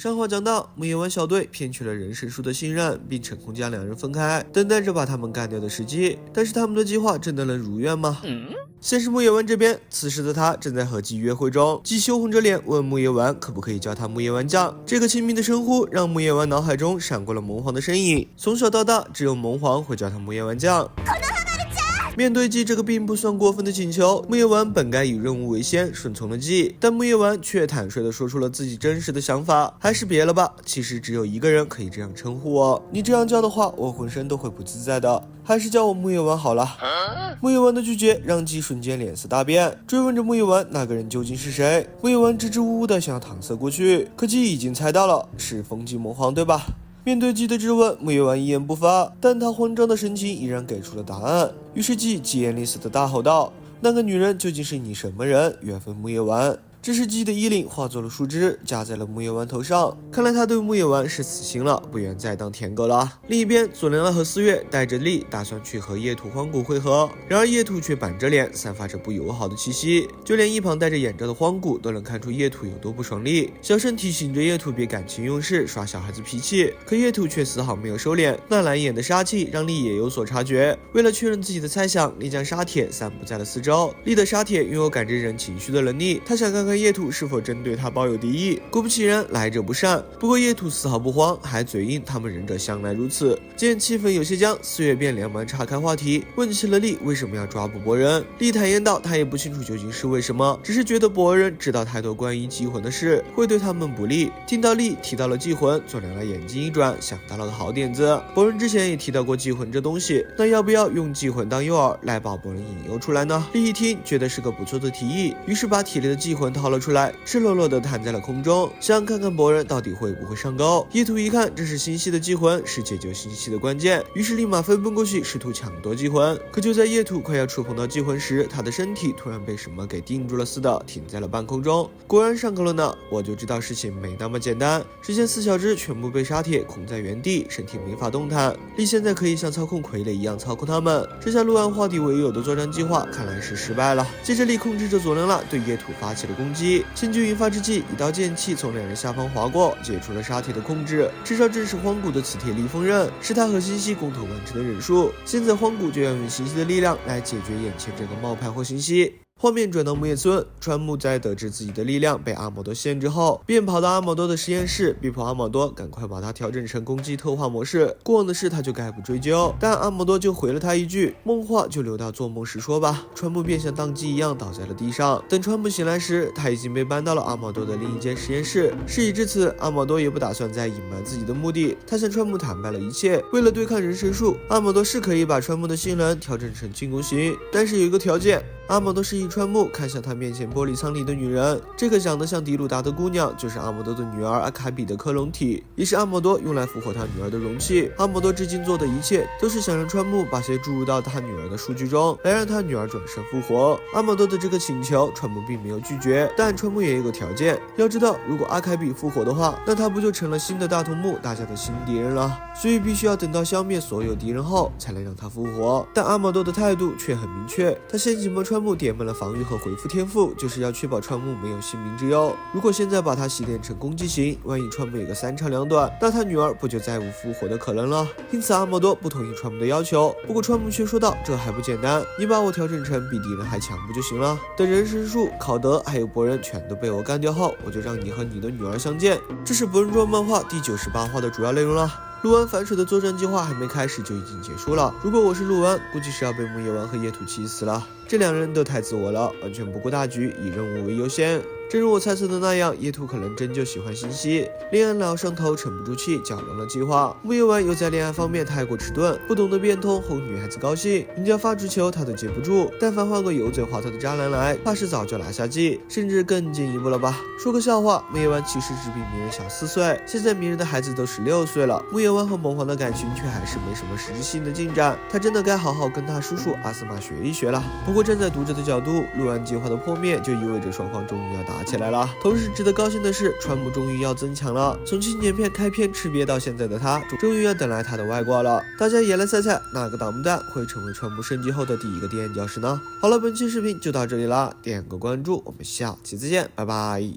上话讲到，木叶丸小队骗取了人神树的信任，并成功将两人分开，等待着把他们干掉的时机。但是他们的计划真的能如愿吗？先是木叶丸这边，此时的他正在和姬约会中，姬羞红着脸问木叶丸可不可以叫他木叶丸酱。这个亲密的称呼让木叶丸脑海中闪过了萌皇的身影。从小到大，只有萌皇会叫他木叶丸酱。面对姬这个并不算过分的请求，木叶丸本该以任务为先，顺从了姬，但木叶丸却坦率地说出了自己真实的想法，还是别了吧，其实只有一个人可以这样称呼我，你这样叫的话，我浑身都会不自在的，还是叫我木叶丸好了。木叶丸的拒绝让姬瞬间脸色大变，追问着木叶丸那个人究竟是谁。木叶丸支支吾吾的想要搪塞过去，可姬已经猜到了，是风纪魔皇对吧？面对姬的质问，木叶丸一言不发，但他慌张的神情依然给出了答案。于是姬疾言厉色的大吼道：“那个女人究竟是你什么人？缘分木叶丸！”这时姬的衣领化作了树枝，夹在了木叶丸头上。看来他对木叶丸是死心了，不愿再当舔狗了。另一边，佐良和四月带着丽打算去和叶土荒古会合，然而叶土却板着脸，散发着不友好的气息。就连一旁戴着眼罩的荒古都能看出叶土有多不爽利。小声提醒着叶土别感情用事，耍小孩子脾气，可叶土却丝毫没有收敛，那蓝眼的杀气让丽也有所察觉。为了确认自己的猜想，丽将沙铁散布在了四周。丽的沙铁拥有感知人情绪的能力，他想看看叶土是否针对他抱有敌意。果不其然，来者不善。不过叶土丝毫不慌，还嘴硬他们忍者向来如此。见气氛有些僵，四月便连忙岔开话题，问起了丽为什么要抓捕博人。丽坦言道，他也不清楚究竟是为什么，只是觉得博人知道太多关于祭魂的事，会对他们不利。听到丽提到了祭魂，佐良的眼睛一转，想到了个好点子。博人之前也提到过祭魂这东西，那要不要用祭魂当诱饵来把博人引诱出来呢？丽一听觉得是个不错的提议，于是把体内的祭魂掏了出来，赤裸裸地弹在了空中，想看看博人到底会不会上钩。叶土一看这是星系的祭魂，是解救星系的关键，于是立马飞奔过去试图抢夺祭魂。可就在叶土快要触碰到祭魂时，他的身体突然被什么给定住了似的，停在了半空中。果然上钩了呢，我就知道事情没那么简单。只见四小只全部被沙铁控在原地，身体没法动弹。丽现在可以像操控傀儡一样操控他们，这下陆安化敌为友的作战计划看来是失败了。接着丽控制着佐良娜对叶土发起了攻击，千钧一发之际，一道剑气从两人下方划过，解除了沙铁的控制。至少正是荒古的磁铁力锋刃，是他和星系共同完成的忍术。现在荒古就要用星系的力量来解决眼前这个冒牌货星系。画面转到木叶村，川木在得知自己的力量被阿莫多限制后，便跑到阿莫多的实验室，逼迫阿莫多赶快把他调整成攻击特化模式。过往的事他就概不追究，但阿莫多就回了他一句：“梦话就留到做梦时说吧。”川木便像当机一样倒在了地上。等川木醒来时，他已经被搬到了阿莫多的另一间实验室。事已至此，阿莫多也不打算再隐瞒自己的目的，他向川木坦白了一切。为了对抗人神术，阿莫多是可以把川木的性能调整成进攻型，但是有一个条件。阿莫多示意川木看向他面前玻璃舱里的女人，这个长得像迪鲁达的姑娘就是阿莫多的女儿阿卡比的克隆体，也是阿莫多用来俘获他女儿的容器。阿莫多至今做的一切都是想让川木把些注入到他女儿的数据中，来让他女儿转生复活。阿莫多的这个请求川木并没有拒绝，但川木也有个条件，要知道如果阿卡比复活的话，那他不就成了新的大头目，大家的新敌人了，所以必须要等到消灭所有敌人后才能让他复活。但阿莫多的态度却很明确，他先启蒙川木点满了防御和回复天赋，就是要确保川木没有性命之忧。如果现在把他洗练成攻击型，万一川木有个三长两短，那他女儿不就再无复活的可能了？因此阿莫多不同意川木的要求，不过川木却说道：“这还不简单，你把我调整成比敌人还强不就行了？等人神术、考德还有博人全都被我干掉后，我就让你和你的女儿相见。”这是《博人传》漫画第98话的主要内容了。陆安反水的作战计划还没开始就已经结束了。如果我是陆安，估计是要被木叶丸和叶土气死了。这两人都太自我了，完全不顾大局，以任务为优先。正如我猜测的那样，叶土可能真就喜欢星系。恋爱脑上头沉不住气，搅乱了计划。木叶丸又在恋爱方面太过迟钝，不懂得变通哄女孩子高兴，人家发直球他都接不住。但凡换个油嘴滑头的渣男来，怕是早就拿下计，甚至更进一步了吧？说个笑话，木叶丸其实只比鸣人小4岁，现在鸣人的孩子都16岁了，木叶丸和萌皇的感情却还是没什么实质性的进展。他真的该好好跟他叔叔阿斯玛学一学了。不过站在读者的角度，陆安计划的破灭就意味着双方终于要打起来了。同时值得高兴的是，川木终于要增强了。从青年片开篇吃瘪到现在的他，终于要等来他的外挂了。大家也来猜猜，哪个挡不弹会成为川木升级后的第一个电教师呢？好了，本期视频就到这里啦，点个关注，我们下期再见，拜拜。